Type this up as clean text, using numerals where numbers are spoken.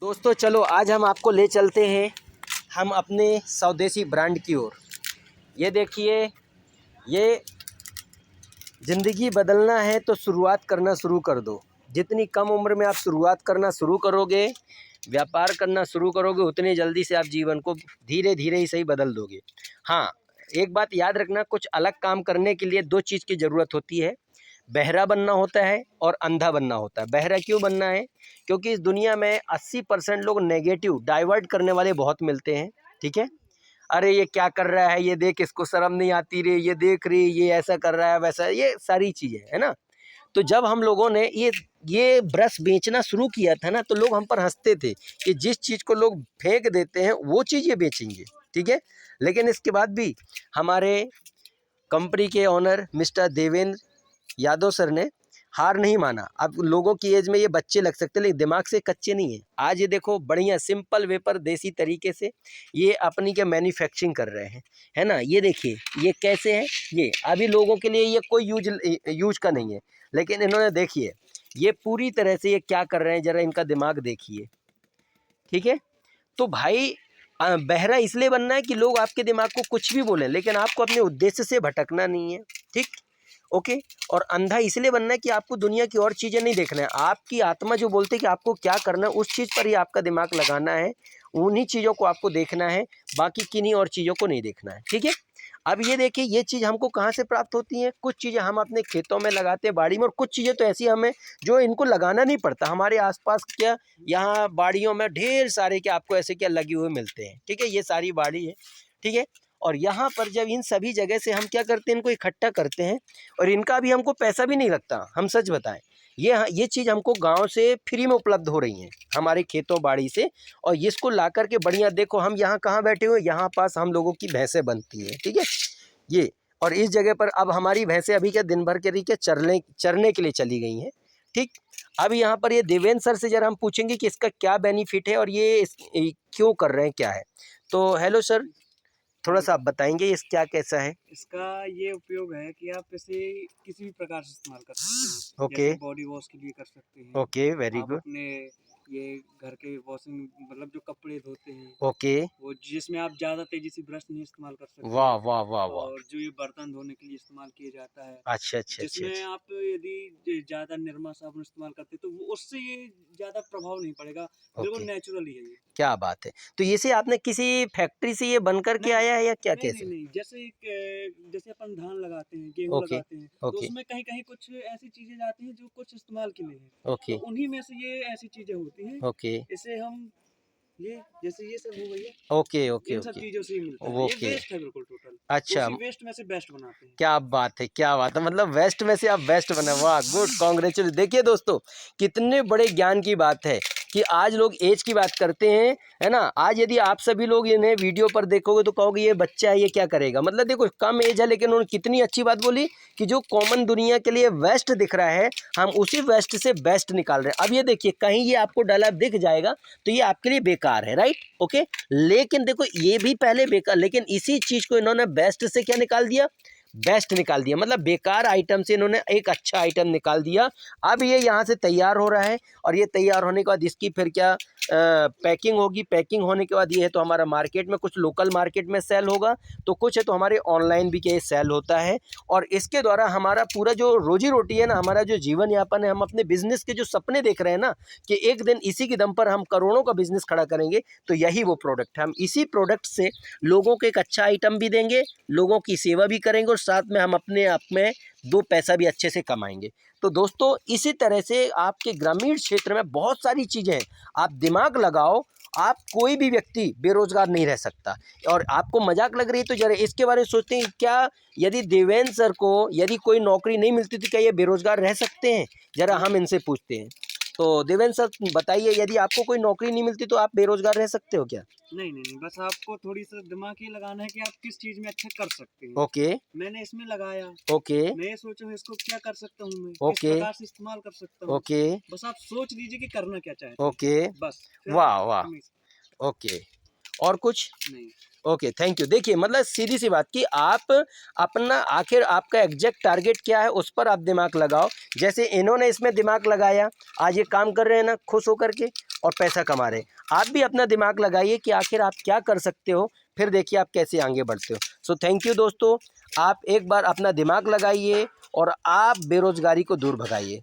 दोस्तों चलो आज हम आपको ले चलते हैं हम अपने स्वदेशी ब्रांड की ओर। ये देखिए, ये ज़िंदगी बदलना है तो शुरुआत करना शुरू कर दो। जितनी कम उम्र में आप शुरुआत करना शुरू करोगे, व्यापार करना शुरू करोगे, उतनी जल्दी से आप जीवन को धीरे धीरे ही सही बदल दोगे। हाँ, एक बात याद रखना, कुछ अलग काम करने के लिए दो चीज़ की ज़रूरत होती है। बहरा बनना होता है और अंधा बनना होता है। बहरा क्यों बनना है? क्योंकि इस दुनिया में 80% लोग नेगेटिव डाइवर्ट करने वाले बहुत मिलते हैं। ठीक है, अरे ये क्या कर रहा है, ये देख, इसको शर्म नहीं आती रे, ये देख रही, ये ऐसा कर रहा है, वैसा, ये सारी चीज़ें है ना। तो जब हम लोगों ने ये ब्रश बेचना शुरू किया था ना, तो लोग हम पर हंसते थे कि जिस चीज़ को लोग फेंक देते हैं वो चीज़ ये बेचेंगे। ठीक है, लेकिन इसके बाद भी हमारे कंपनी के owner mister Devendra Yadav sir ने हार नहीं माना। अब लोगों की एज में ये बच्चे लग सकते हैं, लेकिन दिमाग से कच्चे नहीं हैं। आज ये देखो, बढ़िया सिंपल वे पर देसी तरीके से ये अपनी के मैन्युफैक्चरिंग कर रहे हैं, है ना। ये देखिए ये कैसे है, ये अभी लोगों के लिए ये कोई यूज का नहीं है, लेकिन इन्होंने देखिए ये पूरी तरह से ये क्या कर रहे हैं, ज़रा इनका दिमाग देखिए। ठीक है, तो भाई बहरा इसलिए बनना है कि लोग आपके दिमाग को कुछ भी बोलें, लेकिन आपको अपने उद्देश्य से भटकना नहीं है। ठीक, ओके। और अंधा इसलिए बनना है कि आपको दुनिया की और चीज़ें नहीं देखना है। आपकी आत्मा जो बोलती है कि आपको क्या करना है, उस चीज़ पर ही आपका दिमाग लगाना है, उन्हीं चीज़ों को आपको देखना है, बाकी किन्हीं और चीज़ों को नहीं देखना है। ठीक है, अब ये देखिए ये चीज़ हमको कहाँ से प्राप्त होती है। कुछ चीज़ें हम अपने खेतों में लगाते हैं, बाड़ी में, और कुछ चीज़ें तो ऐसी हमें जो इनको लगाना नहीं पड़ता। हमारे आसपास क्या, यहाँ बाड़ियों में ढेर सारे क्या आपको ऐसे क्या लगे हुए मिलते हैं। ठीक है, ये सारी बाड़ी है। ठीक है, और यहाँ पर जब इन सभी जगह से हम क्या करते हैं, इनको इकट्ठा करते हैं, और इनका भी हमको पैसा भी नहीं लगता। हम सच बताएं, ये चीज़ हमको गांव से फ्री में उपलब्ध हो रही है, हमारे खेतों बाड़ी से। और इसको ला करके बढ़िया, देखो हम यहाँ कहाँ बैठे हुए, यहाँ पास हम लोगों की भैंसें बनती हैं। ठीक है, ये, और इस जगह पर अब हमारी भैंसें अभी क्या दिन भर के लिए क्या चरने के लिए चली गई हैं। ठीक, अब यहाँ पर ये देवेंद्र सर से जरा हम पूछेंगे कि इसका क्या बेनिफिट है और ये क्यों कर रहे हैं, क्या है। तो हेलो सर, थोड़ा सा आप बताएंगे इस क्या कैसा है? इसका ये उपयोग है कि आप इसे किसी भी प्रकार से इस्तेमाल कर सकते हैं। ओके, जैसे बॉडी वॉश के लिए कर सकते हैं। ओके, वेरी आप गुड। अपने ये घर के वॉशिंग मतलब जो कपड़े धोते हैं ओके, वो जिसमें आप ज़्यादा तेजी से ब्रश नहीं इस्तेमाल कर सकते वाह हैं। वाह वाह वाह। और जो ये बर्तन धोने के लिए इस्तेमाल किया जाता है, अच्छा अच्छा अच्छा जिसमें अच्छा। आप यदि ज़्यादा निरमा साबुन इस्तेमाल करते हैं तो वो उससे ये ज़्यादा प्रभाव नहीं पड़ेगा। बिल्कुल ओके, नेचुरल ही है ये। क्या बात है। तो इसे आपने किसी फैक्ट्री से ये बन करके नहीं, आया है या क्या, नहीं, नहीं, कैसे? नहीं। जैसे अपन धान लगाते हैं, गेहूँ ओके, लगाते हैं, तो ओके, उसमें कहीं-कहीं कुछ ऐसी चीज़ें जाती हैं जो कुछ इस्तेमाल की नहीं है। तो ओके, उन्हीं में से ये ऐसी चीज़ें होती हैं। ओके, इसे हम ये जैसे ये सब हो गई है, ओके, ओके, इन सब ओके, चीज़ों से ही मिलता है। ये ओके। वेस्ट है बिल्कुल टोटल। तो अच्छा, उसी वेस्ट में से बेस्ट बनाते हैं। क्या बात है, क्या बात है। मतलब वेस्ट में से आप बेस्ट बने, वाह, गुड, कॉन्ग्रेचुलेट। देखिए दोस्तों, कितने बड़े ज्ञान की बात है कि आज लोग एज की बात करते हैं, है ना। आज यदि आप सभी लोग इन्हें वीडियो पर देखोगे तो कहोगे ये बच्चा है, ये क्या करेगा। मतलब देखो कम एज है, लेकिन उन्होंने कितनी अच्छी बात बोली कि जो कॉमन दुनिया के लिए वेस्ट दिख रहा है, हम उसी वेस्ट से बेस्ट निकाल रहे हैं। अब ये देखिए, कहीं ये आपको डाला दिख जाएगा तो ये आपके लिए बेकार है, राइट, ओके। लेकिन देखो ये भी पहले बेकार, लेकिन इसी चीज़ को इन्होंने बेस्ट से क्या निकाल दिया, बेस्ट निकाल दिया। मतलब बेकार आइटम से इन्होंने एक अच्छा आइटम निकाल दिया। अब ये यहाँ से तैयार हो रहा है, और ये तैयार होने के बाद इसकी फिर क्या पैकिंग होगी। पैकिंग होने के बाद ये है तो हमारा मार्केट में, कुछ लोकल मार्केट में सेल होगा, तो कुछ है तो हमारे ऑनलाइन भी क्या सेल होता है। और इसके द्वारा हमारा पूरा जो रोजी रोटी है ना, हमारा जो जीवन यापन है, हम अपने बिजनेस के जो सपने देख रहे हैं ना कि एक दिन इसी के दम पर हम करोड़ों का बिजनेस खड़ा करेंगे, तो यही वो प्रोडक्ट है। हम इसी प्रोडक्ट से लोगों को एक अच्छा आइटम भी देंगे, लोगों की सेवा भी करेंगे, और साथ में हम अपने आप में दो पैसा भी अच्छे से कमाएंगे। तो दोस्तों इसी तरह से आपके ग्रामीण क्षेत्र में बहुत सारी चीज़ें हैं, आप दिमाग लगाओ, आप कोई भी व्यक्ति बेरोजगार नहीं रह सकता। और आपको मजाक लग रही है तो जरा इसके बारे में सोचते हैं, क्या यदि देवेंद्र सर को यदि कोई नौकरी नहीं मिलती तो क्या ये बेरोजगार रह सकते हैं? जरा हम इनसे पूछते हैं। तो देवेंद्र सर बताइए, यदि आपको कोई नौकरी नहीं मिलती तो आप बेरोजगार रह सकते हो क्या? नहीं, नहीं, नहीं, बस आपको थोड़ी-सा दिमाग ये लगाना है कि आप किस चीज़ में अच्छा कर सकते हैं। ओके, मैंने इसमें लगाया, ओके, मैं ये सोचूँ इसको क्या कर सकता हूँ मैं, किस ओके, प्रकार से इस्तेमाल कर सकता हूँ। ओके, बस आप सोच लीजिए कि करना क्या चाहते हैं, ओके, बस फिर वाह वाह, हमें ओके। और कुछ? नहीं। Okay, thank you. देखिए मतलब सीधी सी बात कि आप अपना आखिर आपका एग्जैक्ट टारगेट क्या है, उस पर आप दिमाग लगाओ। जैसे इन्होंने इसमें दिमाग लगाया, आज ये काम कर रहे हैं ना खुश होकर के, और पैसा कमा रहे हैं। आप भी अपना दिमाग लगाइए कि आखिर आप क्या कर सकते हो, फिर देखिए आप कैसे आगे बढ़ते हो। सो थैंक यू दोस्तों, आप एक बार अपना दिमाग लगाइए और आप बेरोज़गारी को दूर भगाइए।